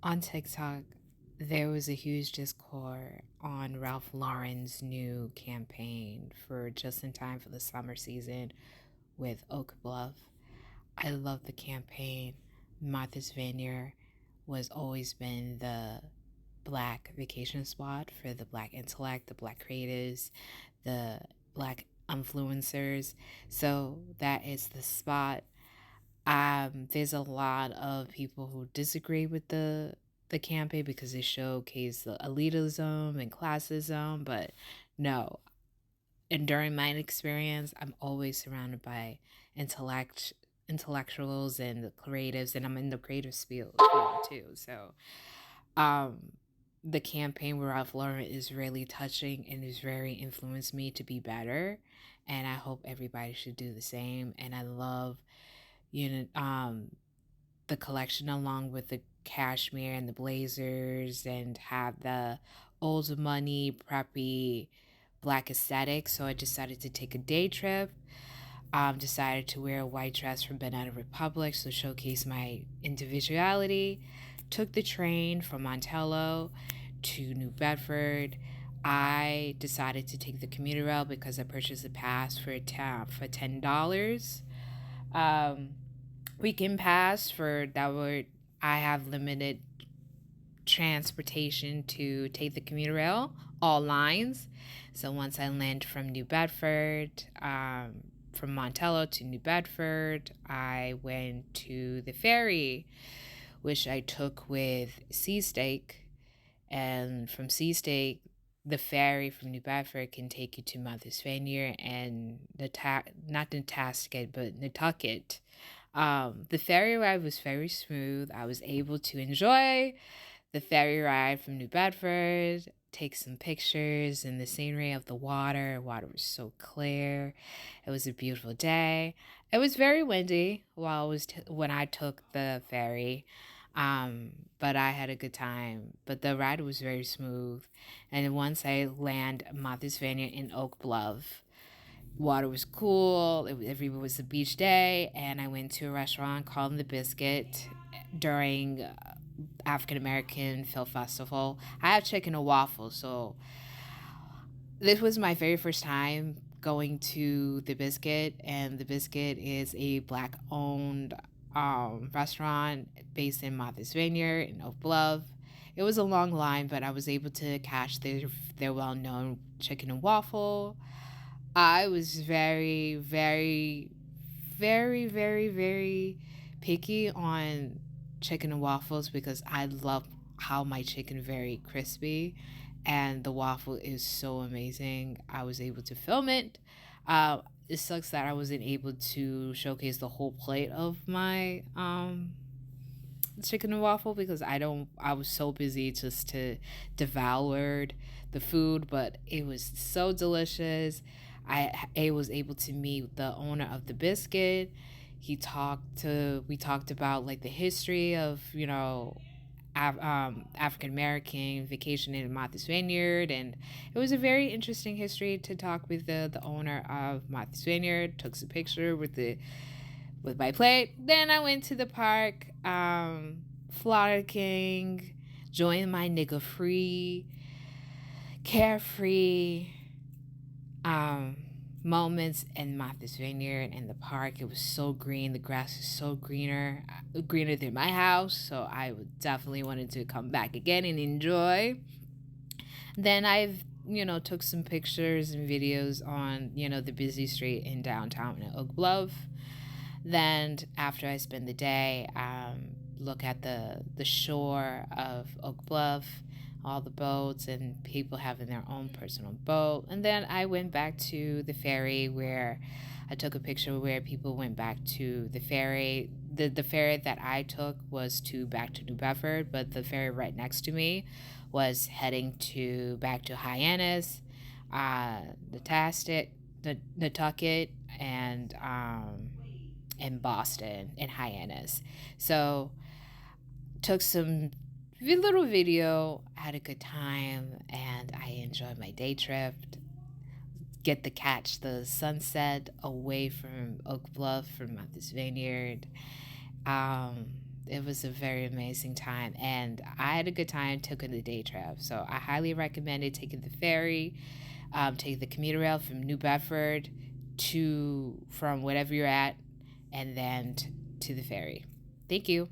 On TikTok, there was a huge discord on Ralph Lauren's new campaign for just in time for the summer season with Oak Bluff. I love the campaign. Martha's Vineyard was always been the black vacation spot for the black intellect, the black creatives, the black influencers. So that is the spot. There's a lot of people who disagree with the campaign because they showcase the elitism and classism, but no. And during my experience, I'm always surrounded by intellectuals and the creatives, and I'm in the creative field too. So, um, the campaign where Ralph Lauren is really touching and has very influenced me to be better, and I hope everybody should do the same. And I love you know the collection along with the cashmere and the blazers and have the old money preppy black aesthetic. So I decided to take a day trip. Decided to wear a white dress from Banana Republic to showcase my individuality. Took the train from Montello to New Bedford. I decided to take the commuter rail because I purchased a pass for $10. Um, Weekend pass for that would I have limited transportation to take the commuter rail, all lines. So once I land from New Bedford, from Montello to New Bedford, I went to the ferry, which I took with Sea Steak. And from Sea Steak, the ferry from New Bedford can take you to Martha's Vineyard and not Nantasket, but Nantucket. The ferry ride was very smooth. I was able to enjoy the ferry ride from New Bedford, take some pictures and the scenery of the water. The water was so clear. It was a beautiful day. It was very windy when I took the ferry. But I had a good time. But the ride was very smooth. And once I land Martha's Vineyard in Oak Bluff, water was cool. It was a beach day, and I went to a restaurant called the Biscuit during African American Film Festival. I have chicken and waffles, so this was my very first time going to the Biscuit, and the Biscuit is a black-owned restaurant based in Martha's Vineyard in Oak Bluff. It was a long line, but I was able to catch their well-known chicken and waffle. I was very, very, very, very, very picky on chicken and waffles because I love how my chicken very crispy and the waffle is so amazing. I was able to film it. It sucks that I wasn't able to showcase the whole plate of my chicken and waffle because I was so busy just to devour the food, but it was so delicious. I was able to meet the owner of the Biscuit. We talked about like the history of African American vacation in Martha's Vineyard, and it was a very interesting history to talk with the owner of Martha's Vineyard. Took some picture with my plate. Then I went to the park, frolicking, joined my nigga free, carefree um, moments in Martha's Vineyard and the park. It was so green. The grass is so greener than my house. So I would definitely wanted to come back again and enjoy. Then I've took some pictures and videos on the busy street in downtown in Oak Bluff. Then after I spend the day, look at the shore of Oak Bluff, all the boats and people having their own personal boat. And then I went back to the ferry where I took a picture where people went back to the ferry. The ferry that I took was back to New Bedford, but the ferry right next to me was heading back to Hyannis, Nantucket, and Boston and Hyannis. So took some little video, had a good time, and I enjoyed my day trip. Get to catch the sunset away from Oak Bluff from Martha's Vineyard. Um, It was a very amazing time, and I had a good time taking the day trip. So I highly recommend it, taking the ferry, taking the commuter rail from New Bedford from whatever you're at, and then to the ferry. Thank you.